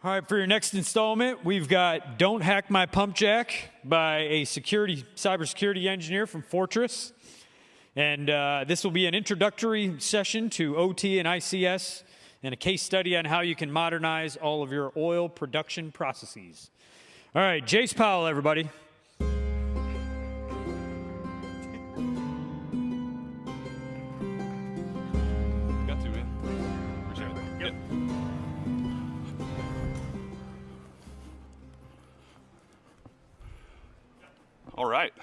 All right, for your next installment, we've got Don't Hack My Pumpjack by a cybersecurity engineer from Fortress. And this will be an introductory session to OT and ICS and a case study on how you can modernize all of your oil production processes. All right, Jace Powell, everybody. Got to, man. Appreciate it. Yep. All right.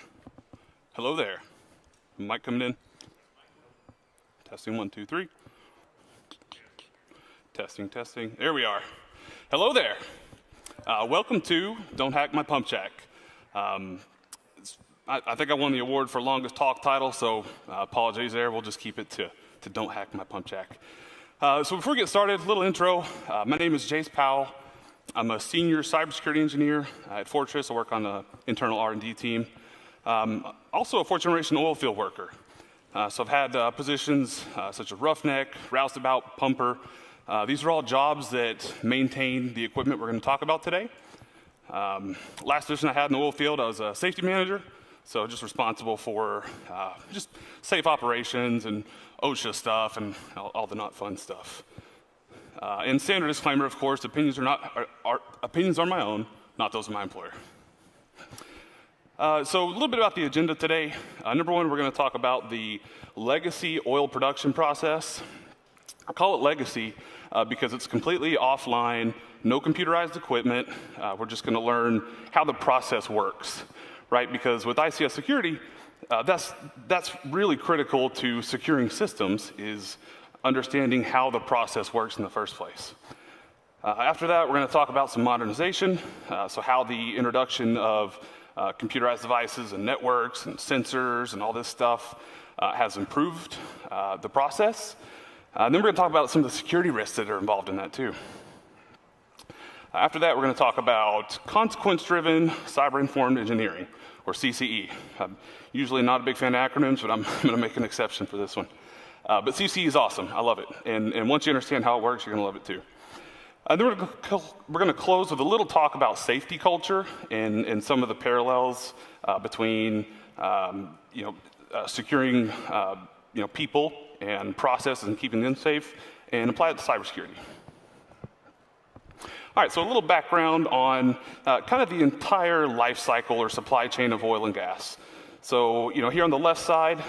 Hello there. Mic coming in. Testing 1, 2, 3. Testing. There we are. Hello there. Welcome to Don't Hack My Pumpjack. I think I won the award for longest talk title, so apologies there. We'll just keep it to Don't Hack My Pumpjack. So before we get started, a little intro. My name is Jace Powell. I'm a senior cybersecurity engineer at Fortress. I work on the internal R&D team. Also a fourth generation oil field worker. So I've had positions such as roughneck, roustabout, pumper. These are all jobs that maintain the equipment we're going to talk about today. Last position I had in the oil field, I was a safety manager. So just responsible for just safe operations and OSHA stuff and all the not fun stuff. And standard disclaimer, of course, opinions are my own, not those of my employer. So a little bit about the agenda today. Number one, we're going to talk about the legacy oil production process. I call it legacy because it's completely offline, no computerized equipment. We're just going to learn how the process works, right? Because with ICS security, that's really critical to securing systems is understanding how the process works in the first place. After that, we're going to talk about some modernization, so how the introduction of computerized devices and networks and sensors and all this stuff has improved the process. Then we're going to talk about some of the security risks that are involved in that too. After that, we're going to talk about consequence-driven cyber-informed engineering, or CCE. I'm usually not a big fan of acronyms, but I'm going to make an exception for this one. But CCE is awesome. I love it. And once you understand how it works, you're going to love it too. Then we're going to close with a little talk about safety culture and some of the parallels between securing people and processes and keeping them safe, and apply it to cybersecurity. All right, so a little background on kind of the entire life cycle or supply chain of oil and gas. So, here on the left side,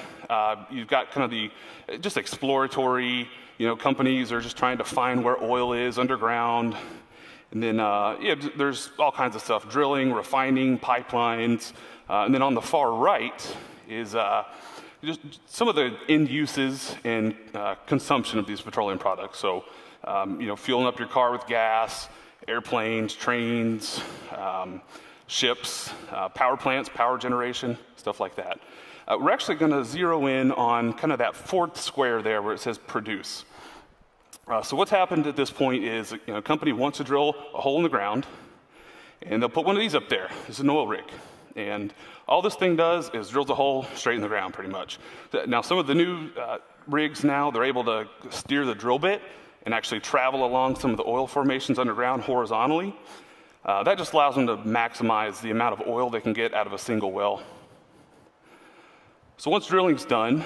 you've got kind of the just exploratory, companies are just trying to find where oil is underground. And then, there's all kinds of stuff, drilling, refining, pipelines. And then on the far right is just some of the end uses and consumption of these petroleum products. So, fueling up your car with gas, airplanes, trains, ships, power plants, power generation, stuff like that. We're actually going to zero in on kind of that fourth square there where it says produce. So what's happened at this point is a company wants to drill a hole in the ground, and they'll put one of these up there. This is an oil rig. And all this thing does is drills a hole straight in the ground pretty much. Now some of the new rigs now, they're able to steer the drill bit and actually travel along some of the oil formations underground horizontally. That just allows them to maximize the amount of oil they can get out of a single well. So once drilling's done,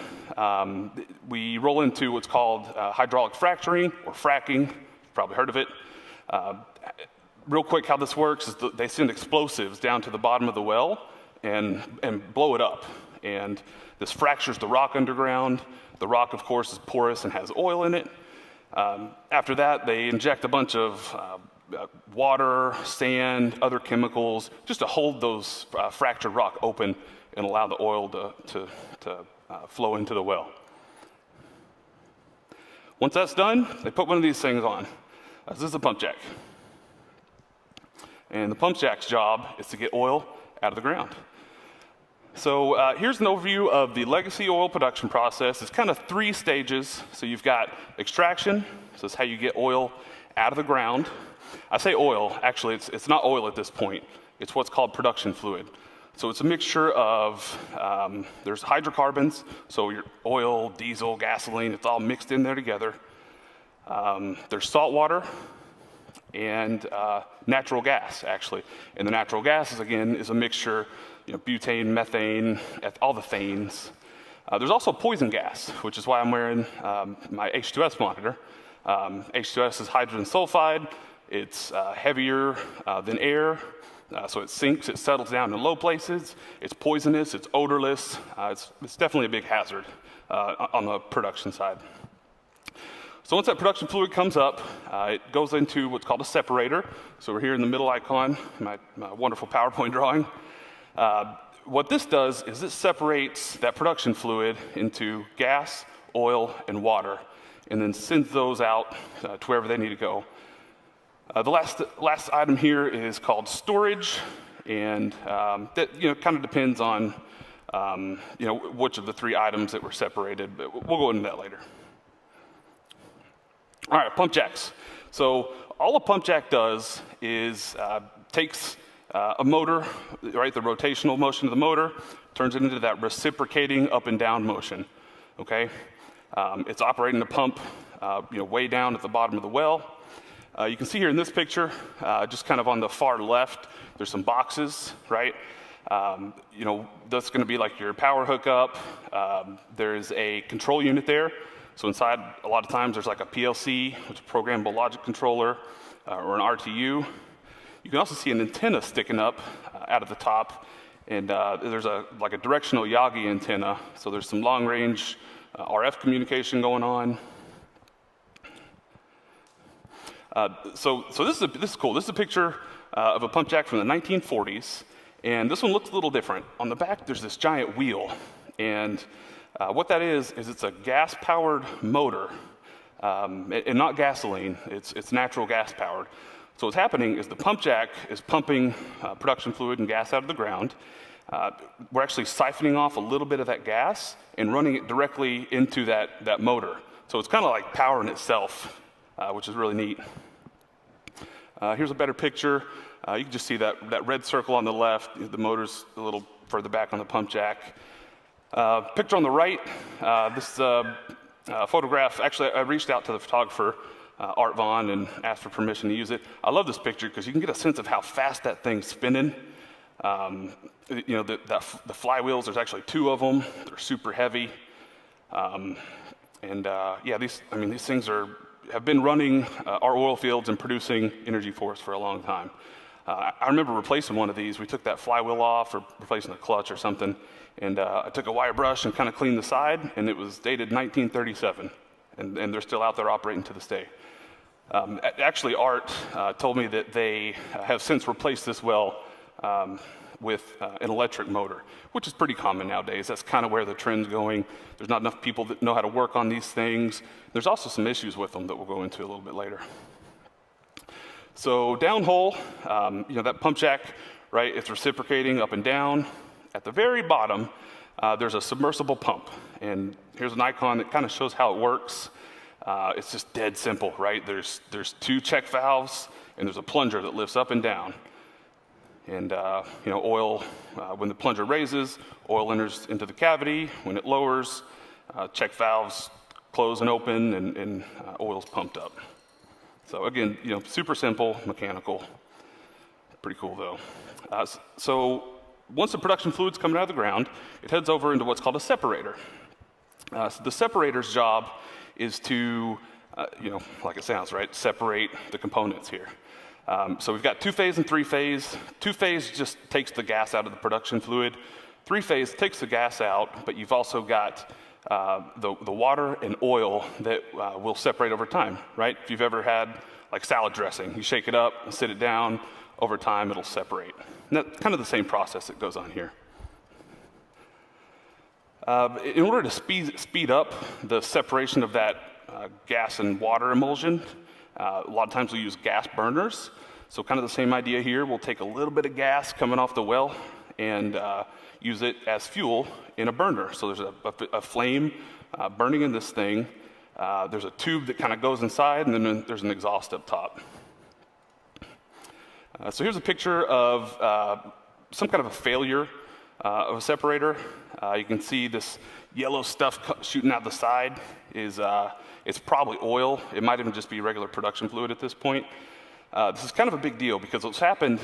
we roll into what's called hydraulic fracturing or fracking. You've probably heard of it. Real quick, how this works is they send explosives down to the bottom of the well and blow it up. And this fractures the rock underground. The rock, of course, is porous and has oil in it. After that, they inject a bunch of water, sand, other chemicals, just to hold those fractured rock open and allow the oil to flow into the well. Once that's done, they put one of these things on. This is a pump jack. And the pump jack's job is to get oil out of the ground. So here's an overview of the legacy oil production process. It's kind of 3 stages. So you've got extraction. So it's how you get oil out of the ground. I say oil, actually it's not oil at this point. It's what's called production fluid. So it's a mixture of, there's hydrocarbons, so your oil, diesel, gasoline, it's all mixed in there together. There's salt water, and natural gas, actually. And the natural gas is, again, is a mixture, butane, methane, all the phanes. There's also poison gas, which is why I'm wearing my H2S monitor. H2S is hydrogen sulfide. It's heavier than air, so it sinks, it settles down in low places. It's poisonous, it's odorless. It's definitely a big hazard on the production side. So once that production fluid comes up, it goes into what's called a separator. So we're here in the middle icon, my wonderful PowerPoint drawing. What this does is it separates that production fluid into gas, oil, and water, and then sends those out to wherever they need to go. The last item here is called storage, and that kind of depends on which of the three items that were separated, but we'll go into that later. All right, pump jacks. So all a pump jack does is takes a motor, right, the rotational motion of the motor, turns it into that reciprocating up and down motion, okay? It's operating the pump, way down at the bottom of the well. You can see here in this picture, just kind of on the far left, there's some boxes, right? That's gonna be like your power hookup. There's a control unit there. So inside, a lot of times, there's like a PLC, which is a programmable logic controller, or an RTU. You can also see an antenna sticking up out of the top, and there's a directional Yagi antenna. So there's some long-range RF communication going on. So this is cool. This is a picture of a pump jack from the 1940s, and this one looks a little different. On the back, there's this giant wheel, and what that is it's a gas-powered motor, and not gasoline. It's natural gas-powered. So what's happening is the pump jack is pumping production fluid and gas out of the ground. We're actually siphoning off a little bit of that gas and running it directly into that motor. So it's kind of like powering itself, which is really neat. Here's a better picture. You can just see that red circle on the left. The motor's a little further back on the pump jack. Picture on the right, this photograph, actually I reached out to the photographer, Art Vaughn, and asked for permission to use it. I love this picture because you can get a sense of how fast that thing's spinning. The flywheels, there's actually two of them. They're super heavy. These things have been running our oil fields and producing energy for us for a long time. I remember replacing one of these. We took that flywheel off, or replacing the clutch or something, and I took a wire brush and kind of cleaned the side, and it was dated 1937, and they're still out there operating to this day. Actually, Art told me that they have since replaced this well with an electric motor, which is pretty common nowadays. That's kind of where the trend's going. There's not enough people that know how to work on these things. There's also some issues with them that we'll go into a little bit later. So downhole, that pump jack, right, it's reciprocating up and down. At the very bottom, there's a submersible pump. And here's an icon that kind of shows how it works. It's just dead simple, right? There's two check valves, and there's a plunger that lifts up and down. And, oil, when the plunger raises, oil enters into the cavity. When it lowers, check valves close and open, and oil's pumped up. So again, super simple, mechanical. Pretty cool, though. So once the production fluid's coming out of the ground, it heads over into what's called a separator. So the separator's job is to, like it sounds, right, separate the components here. So we've got two-phase and three-phase. Two-phase just takes the gas out of the production fluid. Three-phase takes the gas out, but you've also got the water and oil that will separate over time, right? If you've ever had like salad dressing, you shake it up, sit it down, over time it'll separate. And that's kind of the same process that goes on here. In order to speed up the separation of that gas and water emulsion, a lot of times we use gas burners. So kind of the same idea here. We'll take a little bit of gas coming off the well and use it as fuel in a burner. So there's a flame burning in this thing. There's a tube that kind of goes inside, and then there's an exhaust up top. So here's a picture of some kind of a failure of a separator. You can see this yellow stuff shooting out the side is it's probably oil. It might even just be regular production fluid at this point. This is kind of a big deal because what's happened,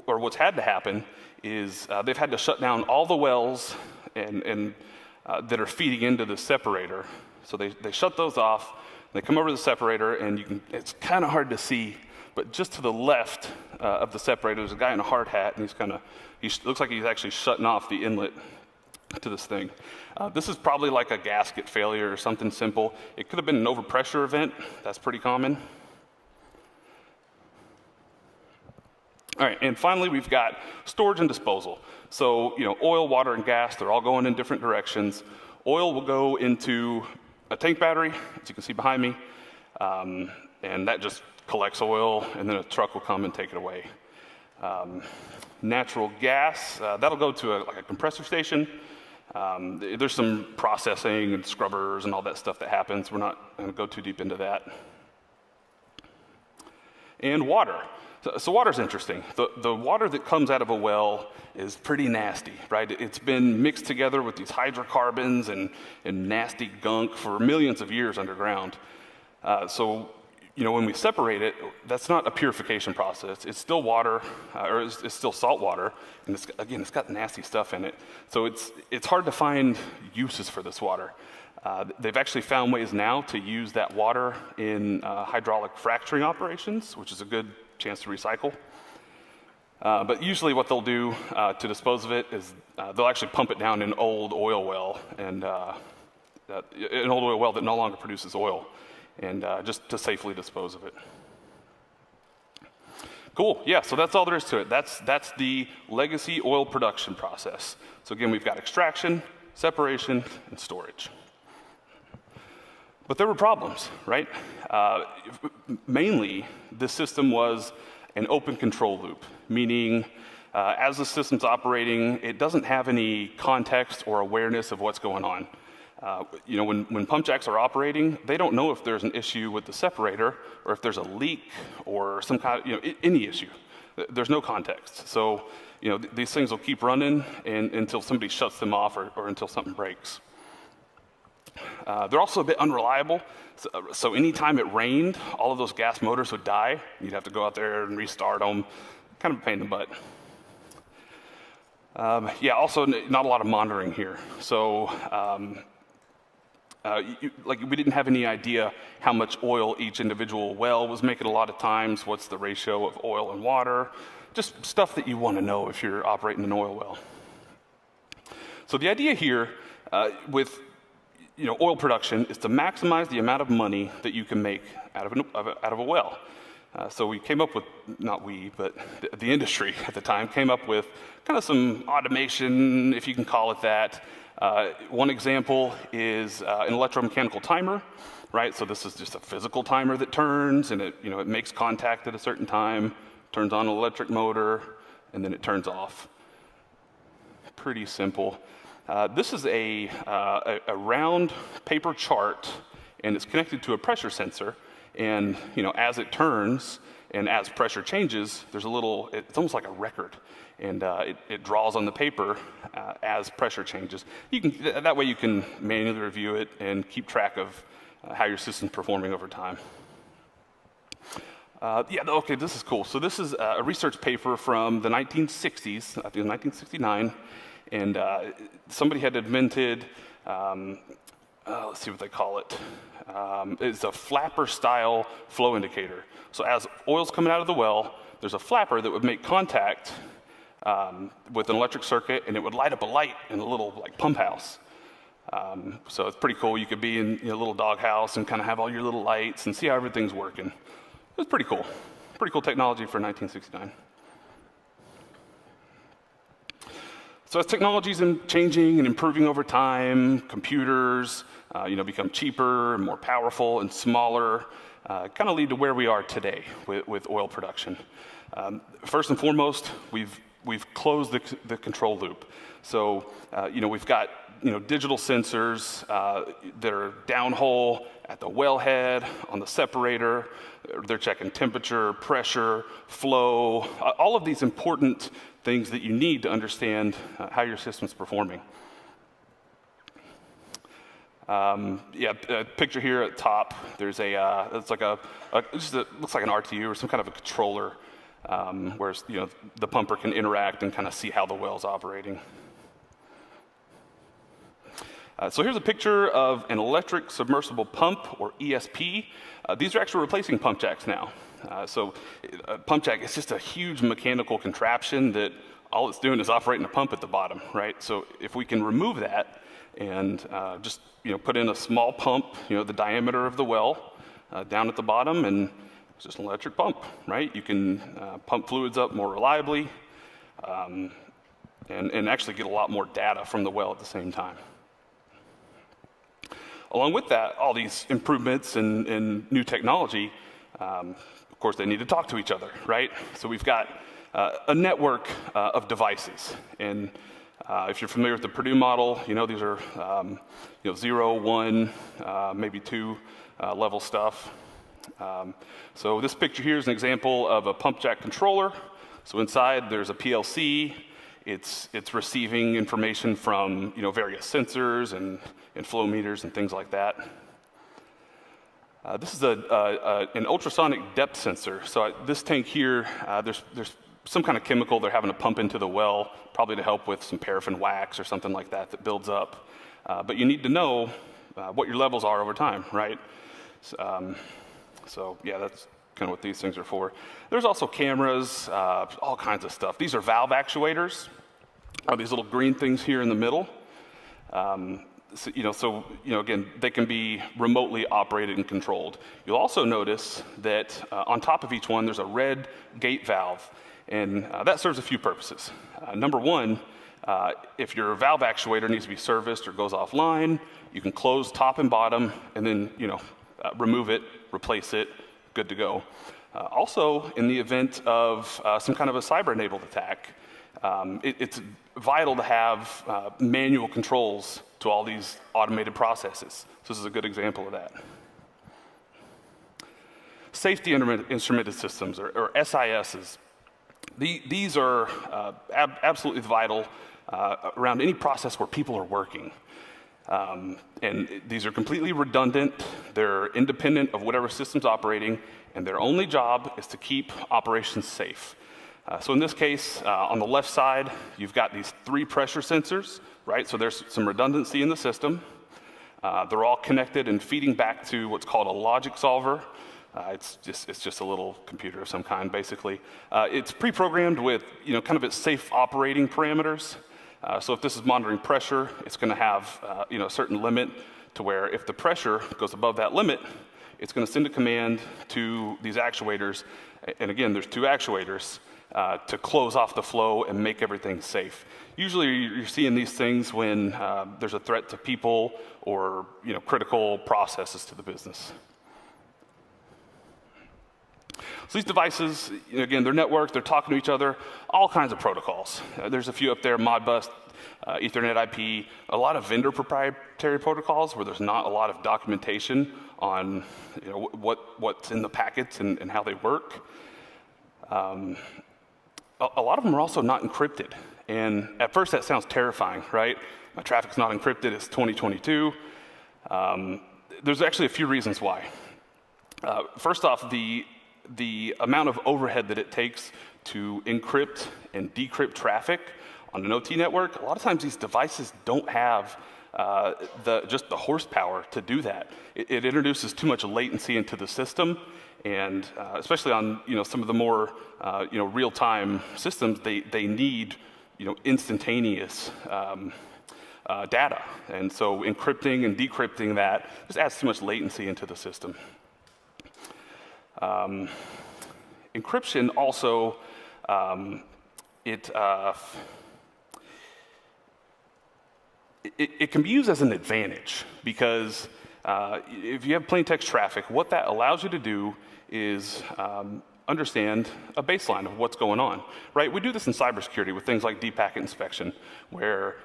or what's had to happen, is they've had to shut down all the wells and that are feeding into the separator. So they shut those off, they come over to the separator, and it's kind of hard to see, but just to the left of the separator, there's a guy in a hard hat, and he looks like he's actually shutting off the inlet to this thing. This is probably like a gasket failure or something simple. It could have been an overpressure event. That's pretty common. All right, and finally we've got storage and disposal. So, oil, water, and gas, they're all going in different directions. Oil will go into a tank battery, as you can see behind me, and that just collects oil, and then a truck will come and take it away. Natural gas, that'll go to a compressor station. There's some processing and scrubbers and all that stuff that happens. We're not going to go too deep into that. And water. So water's interesting. The water that comes out of a well is pretty nasty, right? It's been mixed together with these hydrocarbons and nasty gunk for millions of years underground. So when we separate it, that's not a purification process. It's still water, or it's still salt water, and it's got nasty stuff in it. So it's hard to find uses for this water. They've actually found ways now to use that water in hydraulic fracturing operations, which is a good chance to recycle. But usually what they'll do to dispose of it is they'll actually pump it down in an old oil well, and an old oil well that no longer produces oil, and just to safely dispose of it. Cool, yeah, so that's all there is to it. That's the legacy oil production process. So again, we've got extraction, separation, and storage. But there were problems, right? Mainly, this system was an open control loop, meaning as the system's operating, it doesn't have any context or awareness of what's going on. When pumpjacks are operating, they don't know if there's an issue with the separator or if there's a leak or some kind of, any issue. There's no context. So, these things will keep running until somebody shuts them off or until something breaks. They're also a bit unreliable, so anytime it rained, all of those gas motors would die. You'd have to go out there and restart them. Kind of a pain in the butt. Also not a lot of monitoring here. So we didn't have any idea how much oil each individual well was making a lot of times, what's the ratio of oil and water, just stuff that you want to know if you're operating an oil well. So the idea here with oil production is to maximize the amount of money that you can make out of a well. So we came up with, not we, but the industry at the time came up with kind of some automation, if you can call it that. One example is an electromechanical timer, right? So this is just a physical timer that turns, and it makes contact at a certain time, turns on an electric motor, and then it turns off. Pretty simple. This is a round paper chart, and it's connected to a pressure sensor. And as it turns and as pressure changes, there's it's almost like a record, and it draws on the paper as pressure changes. That way you can manually review it and keep track of how your system's performing over time. Okay, this is cool. So this is a research paper from the 1960s, I think it was 1969. And somebody had invented, let's see what they call it. It's a flapper-style flow indicator. So as oil's coming out of the well, there's a flapper that would make contact with an electric circuit, and it would light up a light in a little pump house. So it's pretty cool. You could be in a little doghouse and kind of have all your little lights and see how everything's working. It's pretty cool. Pretty cool technology for 1969. So as technology is changing and improving over time, computers become cheaper and more powerful and smaller, kind of lead to where we are today with oil production. First and foremost, we've closed the control loop. So we've got digital sensors that are downhole at the wellhead, on the separator. They're checking temperature, pressure, flow, all of these important things that you need to understand how your system's performing. Yeah, picture here at top. There's it's like looks like an RTU or some kind of a controller, where the pumper can interact and kind of see how the well's operating. So here's a picture of an electric submersible pump, or ESP. These are actually replacing pump jacks now. Pump jack is just a huge mechanical contraption that all it's doing is operating a pump at the bottom, right? So if we can remove that and just put in a small pump, the diameter of the well down at the bottom, and it's just an electric pump, right? You can pump fluids up more reliably and actually get a lot more data from the well at the same time. Along with that, all these improvements and new technology, of course, they need to talk to each other, right? So we've got a network of devices. And if you're familiar with the Purdue model, these are 0, 1, maybe 2 level stuff. So this picture here is an example of a pump jack controller. So inside there's a PLC. It's receiving information from various sensors and flow meters and things like that. This is an ultrasonic depth sensor. So this tank here, there's some kind of chemical they're having to pump into the well, probably to help with some paraffin wax or something like that builds up. But you need to know what your levels are over time, right? So yeah, that's kind of what these things are for. There's also cameras, all kinds of stuff. These are valve actuators, these little green things here in the middle. So again, they can be remotely operated and controlled. You'll also notice that on top of each one, there's a red gate valve, and that serves a few purposes. Number one, if your valve actuator needs to be serviced or goes offline, you can close top and bottom, and then remove it, replace it, good to go. Also, in the event of some kind of a cyber-enabled attack, it's vital to have manual controls to all these automated processes. So this is a good example of that. Safety instrumented systems, or SISs. These are absolutely vital around any process where people are working. And these are completely redundant. They're independent of whatever system's operating, and their only job is to keep operations safe. So in this case, on the left side, you've got these 3 pressure sensors, right? So there's some redundancy in the system. They're all connected and feeding back to what's called a logic solver. It's just a little computer of some kind, basically. It's pre-programmed with kind of its safe operating parameters. So if this is monitoring pressure, it's going to have a certain limit to where if the pressure goes above that limit, it's going to send a command to these actuators. And again, there's 2 actuators to close off the flow and make everything safe. Usually you're seeing these things when there's a threat to people or critical processes to the business. So these devices, again, they're networked, they're talking to each other, all kinds of protocols. There's a few up there, Modbus, Ethernet IP, a lot of vendor proprietary protocols where there's not a lot of documentation on what's in the packets and how they work. A lot of them are also not encrypted. And at first that sounds terrifying, right? My traffic's not encrypted, it's 2022. There's actually a few reasons why. First off, the amount of overhead that it takes to encrypt and decrypt traffic on an OT network, a lot of times these devices don't have just the horsepower to do that. It introduces too much latency into the system, and especially on some of the more real-time systems, they need instantaneous data, and so encrypting and decrypting that just adds too much latency into the system. Encryption also, it can be used as an advantage because if you have plain text traffic, what that allows you to do is understand a baseline of what's going on, right? We do this in cybersecurity with things like deep packet inspection, where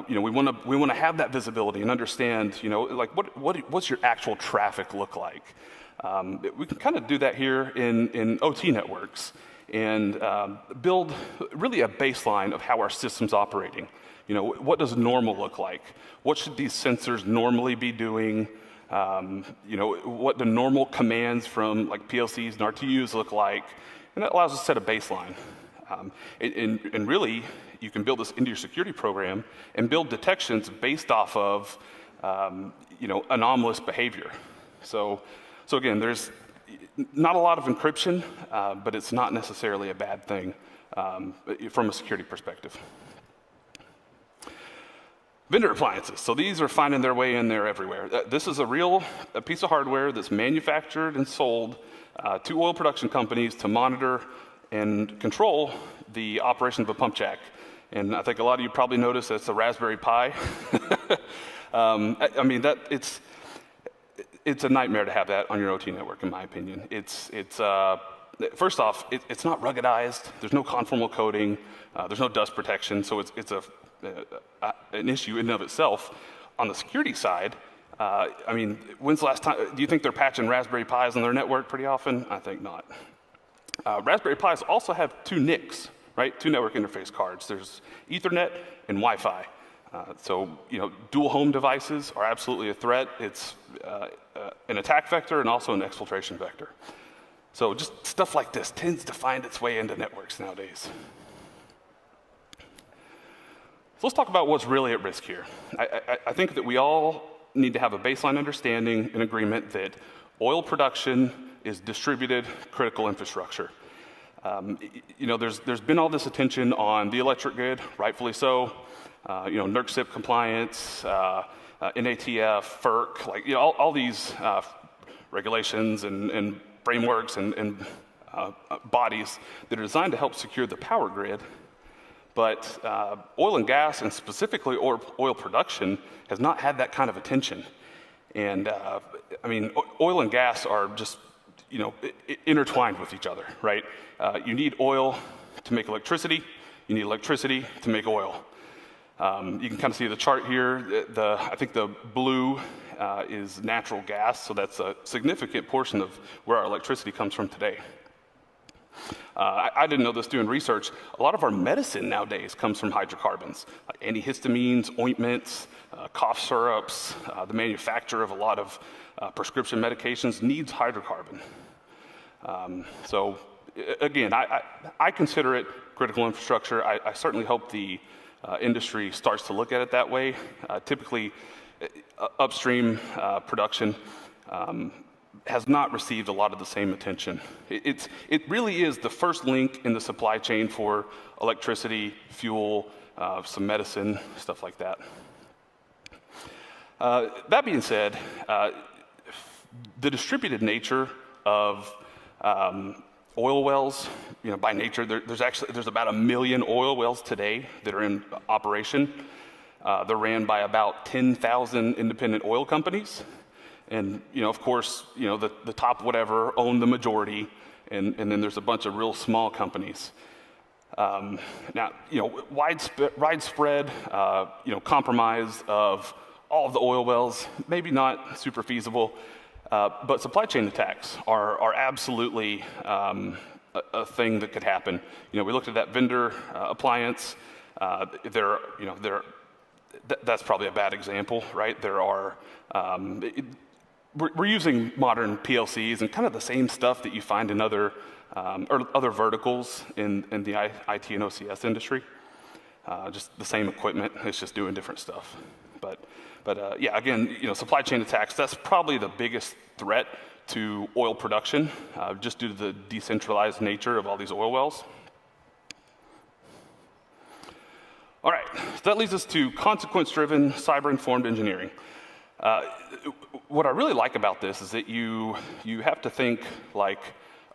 we want to have that visibility and understand, like what's your actual traffic look like. We can kind of do that here in OT networks and build really a baseline of how our system's operating. You know, what does normal look like? What should these sensors normally be doing? You know, what the normal commands from like PLCs and RTUs look like? And that allows us to set a baseline. And really, you can build this into your security program and build detections based off of, you know, anomalous behavior. So again, there's not a lot of encryption, but it's not necessarily a bad thing from a security perspective. Vendor appliances. So these are finding their way in there everywhere. This is a piece of hardware that's manufactured and sold to oil production companies to monitor and control the operation of a pump jack. And I think a lot of you probably noticed that's a Raspberry Pi. I mean, it's a nightmare to have that on your OT network, in my opinion. First off, it's not ruggedized. There's no conformal coating. There's no dust protection, so it's an issue in and of itself. On the security side, I mean, when's the last time, do you think they're patching Raspberry Pis on their network pretty often? I think not. Raspberry Pis also have two NICs, right? Two network interface cards. There's Ethernet and Wi-Fi. So, you know, dual home devices are absolutely a threat. It's an attack vector and also an exfiltration vector. So just stuff like this tends to find its way into networks nowadays. So let's talk about what's really at risk here. I think that we all need to have a baseline understanding and agreement that oil production is distributed critical infrastructure. You know, there's been all this attention on the electric grid, rightfully so. You know, NERC-CIP compliance, NATF, FERC, like, you know, all these regulations and frameworks and bodies that are designed to help secure the power grid. But oil and gas, and specifically oil production, has not had that kind of attention. And I mean, oil and gas are just, you know, intertwined with each other, right? You need oil to make electricity. You need electricity to make oil. You can kind of see the chart here. I think the blue is natural gas, so that's a significant portion of where our electricity comes from today. I didn't know this doing research. A lot of our medicine nowadays comes from hydrocarbons, like antihistamines, ointments, cough syrups. The manufacture of a lot of prescription medications needs hydrocarbon. So again, I consider it critical infrastructure. I certainly hope the industry starts to look at it that way. Typically, upstream production has not received a lot of the same attention. It really is the first link in the supply chain for electricity, fuel, some medicine, stuff like that. That being said, the distributed nature of oil wells, you know, by nature, there's about 1 million oil wells today that are in operation. They're ran by about 10,000 independent oil companies. And, you know, of course, you know, the top whatever own the majority, and then there's a bunch of real small companies. Now, you know, widespread, you know, compromise of all of the oil wells, maybe not super feasible, but supply chain attacks are absolutely a thing that could happen. You know, we looked at that vendor appliance. That's probably a bad example, right? There are, we're using modern PLCs and kind of the same stuff that you find in other verticals in the IT and OCS industry. Just the same equipment, it's just doing different stuff. But yeah, again, you know, supply chain attacks, that's probably the biggest threat to oil production, just due to the decentralized nature of all these oil wells. All right, so that leads us to consequence-driven, cyber-informed engineering. What I really like about this is that you have to think like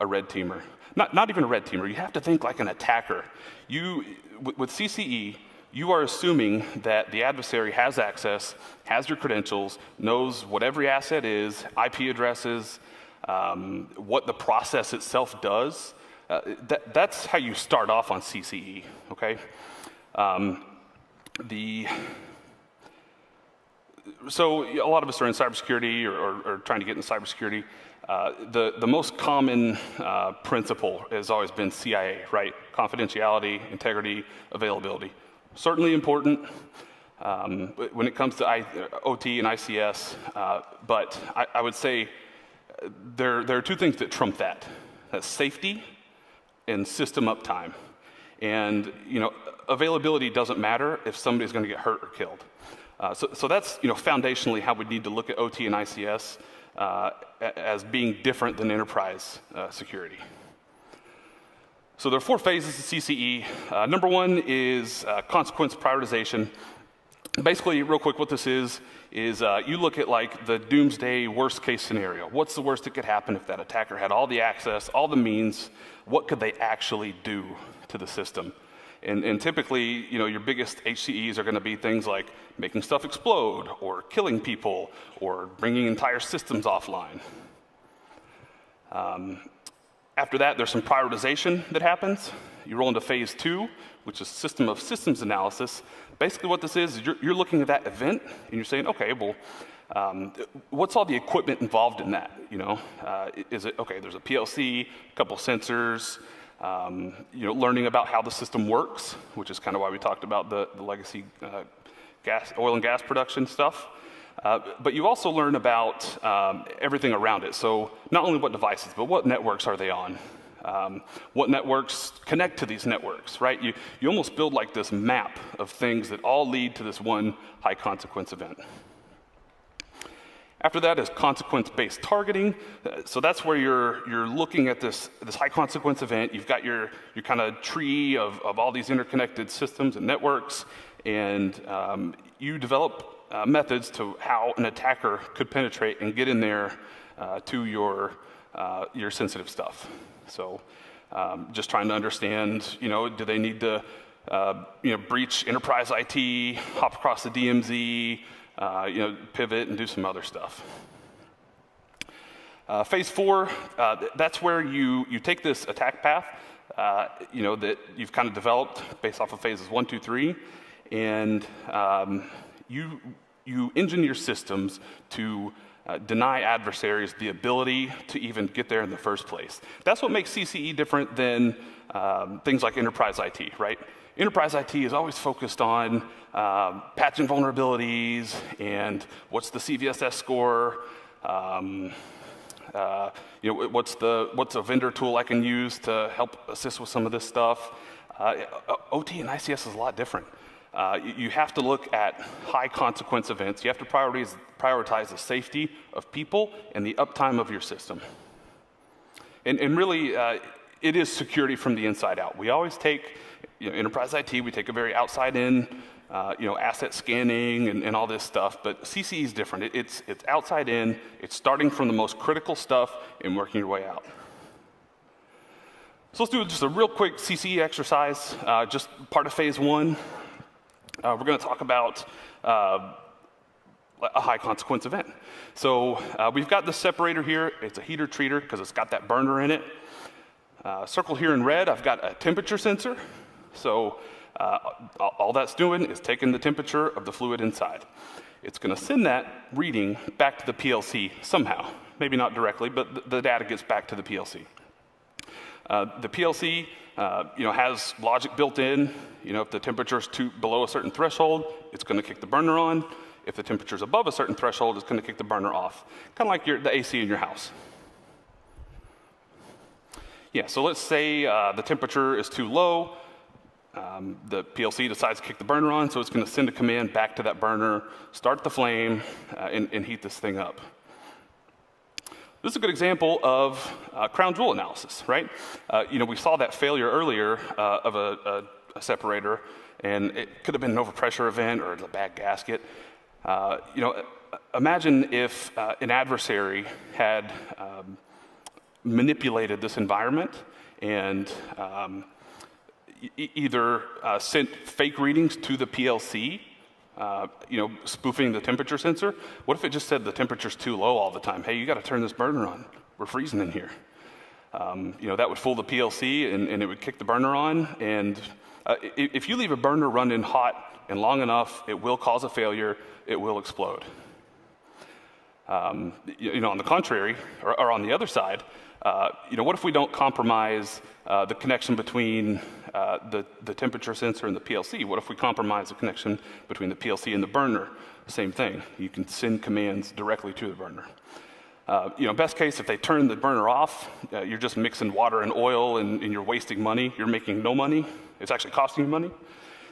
a red teamer. Not even a red teamer, you have to think like an attacker. With CCE, you are assuming that the adversary has access, has your credentials, knows what every asset is, IP addresses, what the process itself does. That's how you start off on CCE, okay? So a lot of us are in cybersecurity or trying to get into cybersecurity. The most common principle has always been CIA, right? Confidentiality, integrity, availability. certainly important when it comes to OT and ICS, but I would say there are two things that trump that. That's safety and system uptime. And availability doesn't matter if somebody's going to get hurt or killed. So that's foundationally how we need to look at OT and ICS as being different than enterprise security. So there are 4 phases of CCE. Number 1 is consequence prioritization. Basically, real quick, what this is you look at like the doomsday worst case scenario. What's the worst that could happen if that attacker had all the access, all the means? What could they actually do to the system? And typically, your biggest HCEs are going to be things like making stuff explode, or killing people, or bringing entire systems offline. After that, there's some prioritization that happens. You roll into phase 2, which is system of systems analysis. Basically what this is you're looking at that event, and you're saying, okay, well, what's all the equipment involved in that? Is it, okay, there's a PLC, a couple sensors, learning about how the system works, which is kind of why we talked about the legacy oil and gas production stuff. But you also learn about everything around it. So not only what devices, but what networks are they on? What networks connect to these networks, right? You almost build like this map of things that all lead to this one high consequence event. After that is consequence-based targeting. So that's where you're looking at this high consequence event. You've got your kind of tree of all these interconnected systems and networks, and you develop methods to how an attacker could penetrate and get in there to your sensitive stuff. So just trying to understand, do they need to breach enterprise IT, hop across the DMZ, pivot and do some other stuff. Phase 4, that's where you take this attack path, that you've kind of developed based off of phases 1, 2, 3, and you engineer systems to deny adversaries the ability to even get there in the first place. That's what makes CCE different than things like enterprise IT, right? Enterprise IT is always focused on patching vulnerabilities and what's the CVSS score, what's a vendor tool I can use to help assist with some of this stuff. OT and ICS is a lot different. You have to look at high consequence events. You have to prioritize the safety of people and the uptime of your system. And really, it is security from the inside out. We always take, enterprise IT, we take a very outside in, asset scanning and all this stuff, but CCE is different. It's outside in, it's starting from the most critical stuff and working your way out. So let's do just a real quick CCE exercise, just part of phase 1. We're going to talk about a high consequence event. So we've got this separator here. It's a heater treater because it's got that burner in it. Circle here in red, I've got a temperature sensor. So all that's doing is taking the temperature of the fluid inside. It's going to send that reading back to the PLC somehow. Maybe not directly, but the data gets back to the PLC. The PLC has logic built in. If the temperature is below a certain threshold, it's going to kick the burner on. If the temperature is above a certain threshold, it's going to kick the burner off. Kind of like the AC in your house. Yeah, so let's say the temperature is too low. The PLC decides to kick the burner on, so it's going to send a command back to that burner, start the flame, and heat this thing up. This is a good example of crown jewel analysis, right? We saw that failure earlier of a separator, and it could have been an overpressure event or a bad gasket. Imagine if an adversary had manipulated this environment and either sent fake readings to the PLC, spoofing the temperature sensor. What if it just said the temperature's too low all the time? Hey, you got to turn this burner on. We're freezing in here. That would fool the PLC and it would kick the burner on. And if you leave a burner running hot and long enough, it will cause a failure. It will explode. On the contrary, or on the other side, what if we don't compromise the connection between the temperature sensor and the PLC? What if we compromise the connection between the PLC and the burner? Same thing. You can send commands directly to the burner. Best case, if they turn the burner off, you're just mixing water and oil and you're wasting money. You're making no money. It's actually costing you money.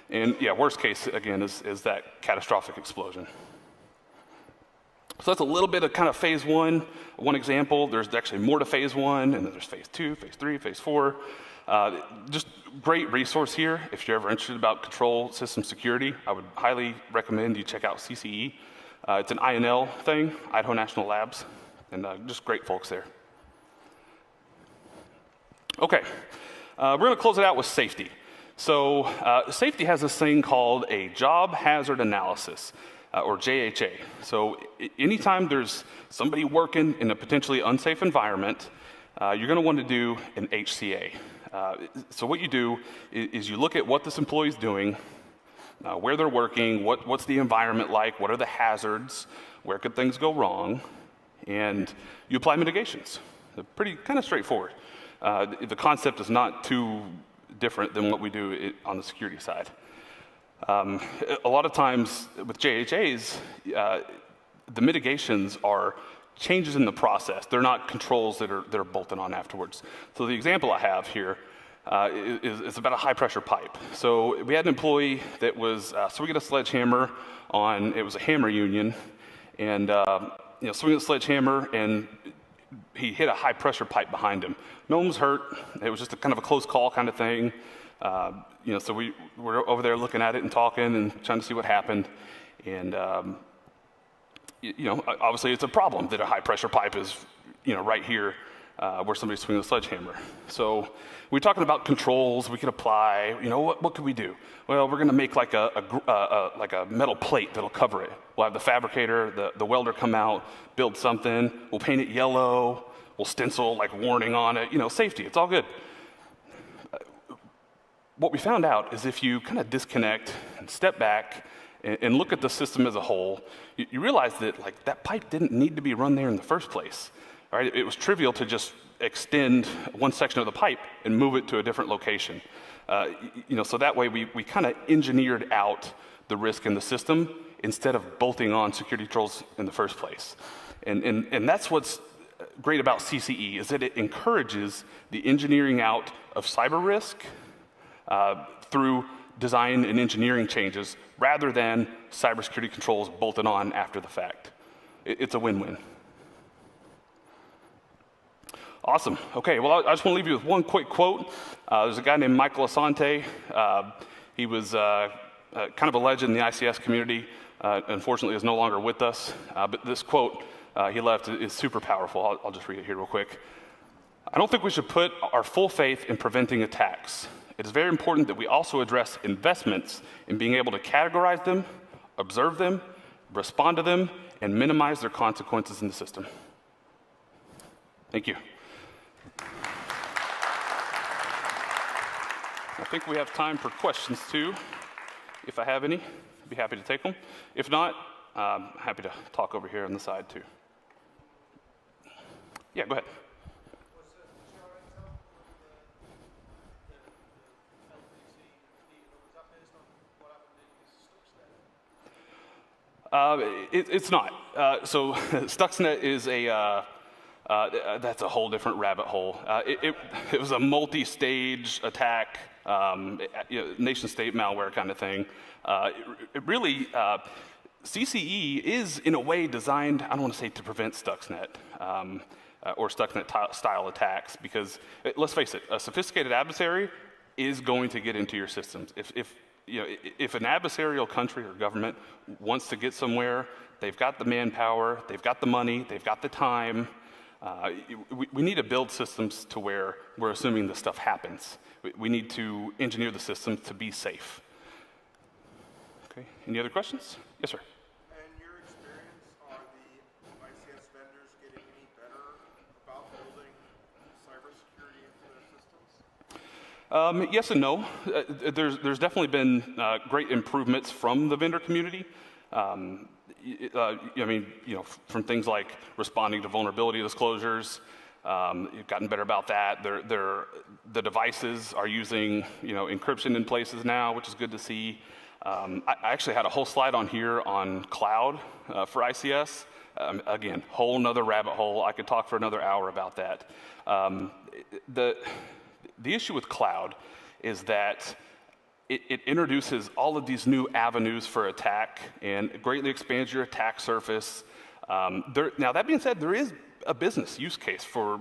And worst case, again, is that catastrophic explosion. So that's a little bit of kind of phase one example. There's actually more to phase one, and then there's phase two, phase three, phase four. Just great resource here. If you're ever interested about control system security, I would highly recommend you check out CCE. It's an INL thing, Idaho National Labs, and just great folks there. Okay, we're going to close it out with safety. So safety has this thing called a job hazard analysis, or JHA. So anytime there's somebody working in a potentially unsafe environment, you're going to want to do an HCA. So what you do is you look at what this employee's doing, where they're working, what's the environment like, what are the hazards, where could things go wrong, and you apply mitigations. They're pretty kind of straightforward. The concept is not too different than what we do on the security side. A lot of times with JHAs, the mitigations are changes in the process. They're not controls that are bolted on afterwards. So the example I have here is about a high pressure pipe. So we had an employee that was swinging a sledgehammer on, it was a hammer union, and swinging a sledgehammer, and he hit a high pressure pipe behind him. No one was hurt. It was just a kind of a close call kind of thing. So we were over there looking at it and talking and trying to see what happened. And, obviously it's a problem that a high pressure pipe is, right here where somebody's swinging a sledgehammer. So we're talking about controls we could apply. What could we do? Well, we're going to make like a metal plate that'll cover it. We'll have the fabricator, the welder come out, build something. We'll paint it yellow. We'll stencil like warning on it. Safety. It's all good. What we found out is if you kind of disconnect and step back and look at the system as a whole, you realize that that pipe didn't need to be run there in the first place. All right? It was trivial to just extend one section of the pipe and move it to a different location. So that way we kind of engineered out the risk in the system instead of bolting on security controls in the first place. And that's what's great about CCE, is that it encourages the engineering out of cyber risk through design and engineering changes rather than cybersecurity controls bolted on after the fact. It's a win-win. Awesome. Okay, well, I just want to leave you with one quick quote. There's a guy named Michael Asante. He was kind of a legend in the ICS community. Unfortunately, is no longer with us. But this quote he left is super powerful. I'll just read it here real quick. I don't think we should put our full faith in preventing attacks. It is very important that we also address investments in being able to categorize them, observe them, respond to them, and minimize their consequences in the system. Thank you. I think we have time for questions too. If I have any, I'd be happy to take them. If not, I'm happy to talk over here on the side too. Yeah, go ahead. It's not. So Stuxnet is that's a whole different rabbit hole. It was a multi-stage attack, nation-state malware kind of thing. CCE is in a way designed, I don't want to say to prevent Stuxnet or Stuxnet-style attacks, because let's face it, a sophisticated adversary is going to get into your systems. If an adversarial country or government wants to get somewhere, they've got the manpower, they've got the money, they've got the time. We need to build systems to where we're assuming this stuff happens. We need to engineer the systems to be safe. Okay, any other questions? Yes, sir. In your experience, are the ICS vendors getting any better about building cybersecurity into their systems? Yes and no. There's definitely been great improvements from the vendor community. From things like responding to vulnerability disclosures, You've gotten better about that. The devices are using encryption in places now, which is good to see. I actually had a whole slide on here on cloud for ICS. Again, whole nother rabbit hole. I could talk for another hour about that. The issue with cloud is that it introduces all of these new avenues for attack and greatly expands your attack surface. Now, that being said, there is a business use case for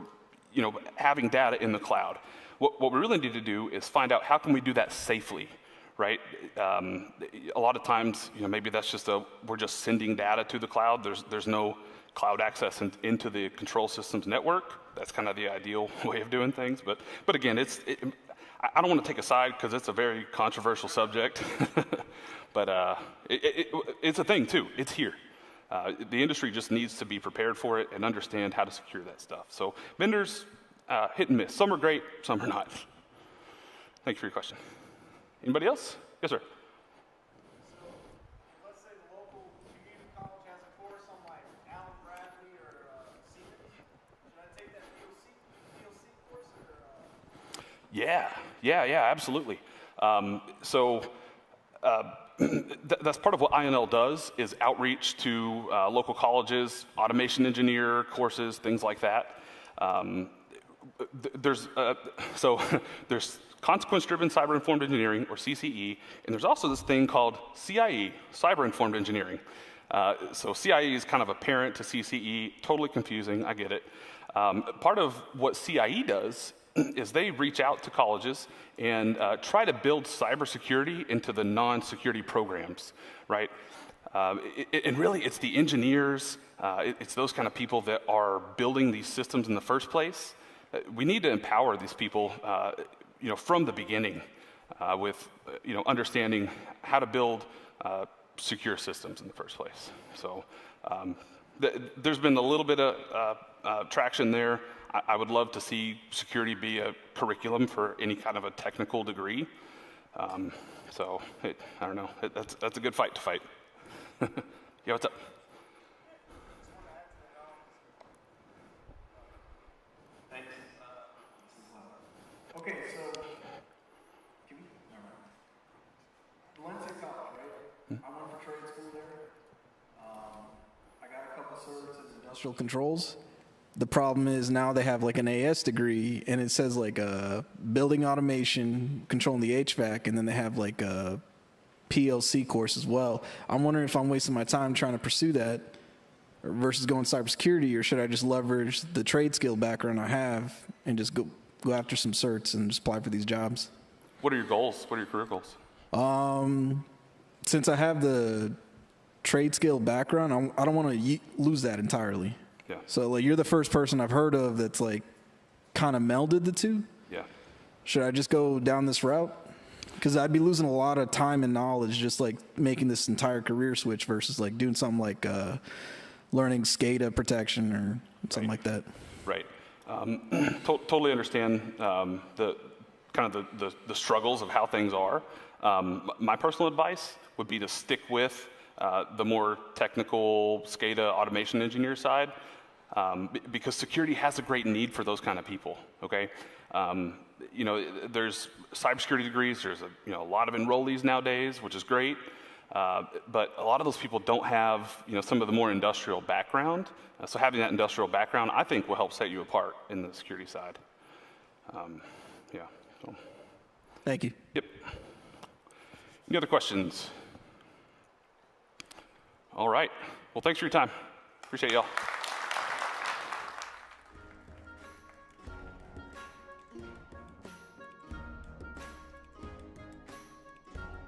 having data in the cloud. What we really need to do is find out how can we do that safely, right? A lot of times, maybe that's just we're just sending data to the cloud. There's no cloud access into the control systems network. That's kind of the ideal way of doing things. But again, I don't want to take a side because it's a very controversial subject. But it's a thing too. It's here. The industry just needs to be prepared for it and understand how to secure that stuff. So vendors, hit and miss. Some are great, some are not. Thank you for your question. Anybody else? Yes, sir. So, let's say the local community college has a course on like Allen Bradley or Siemens. Should I take that PLC course or? Yeah, absolutely. That's part of what INL does is outreach to local colleges, automation engineer courses, things like that. There's consequence-driven cyber-informed engineering, or CCE, and there's also this thing called CIE, cyber-informed engineering. So CIE is kind of a parent to CCE, totally confusing, I get it. Part of what CIE does is they reach out to colleges and try to build cybersecurity into the non-security programs, right? And really, it's the engineers, it's those kind of people that are building these systems in the first place. We need to empower these people, from the beginning with, understanding how to build secure systems in the first place. So there's been a little bit of traction there. I would love to see security be a curriculum for any kind of a technical degree. I don't know. That's a good fight to fight. Yeah, what's up? Thanks. Okay, so Valencia College, right? I went for trade school there. I got a couple certs in industrial controls. The problem is now they have like an AS degree and it says like building automation, controlling the HVAC, and then they have like a PLC course as well. I'm wondering if I'm wasting my time trying to pursue that versus going cybersecurity, or should I just leverage the trade skill background I have and just go after some certs and just apply for these jobs? What are your goals? What are your career goals? Since I have the trade skill background, I don't want to lose that entirely. Yeah. So like you're the first person I've heard of that's like kind of melded the two. Yeah. Should I just go down this route? Because I'd be losing a lot of time and knowledge just like making this entire career switch versus like doing something like learning SCADA protection or something like that. Right. Totally understand the struggles of how things are. My personal advice would be to stick with the more technical SCADA automation engineer side, because security has a great need for those kind of people. Okay, there's cybersecurity degrees. There's a lot of enrollees nowadays, which is great. But a lot of those people don't have some of the more industrial background. So having that industrial background, I think, will help set you apart in the security side. Yeah. So. Thank you. Yep. Any other questions? All right. Well, thanks for your time. Appreciate y'all.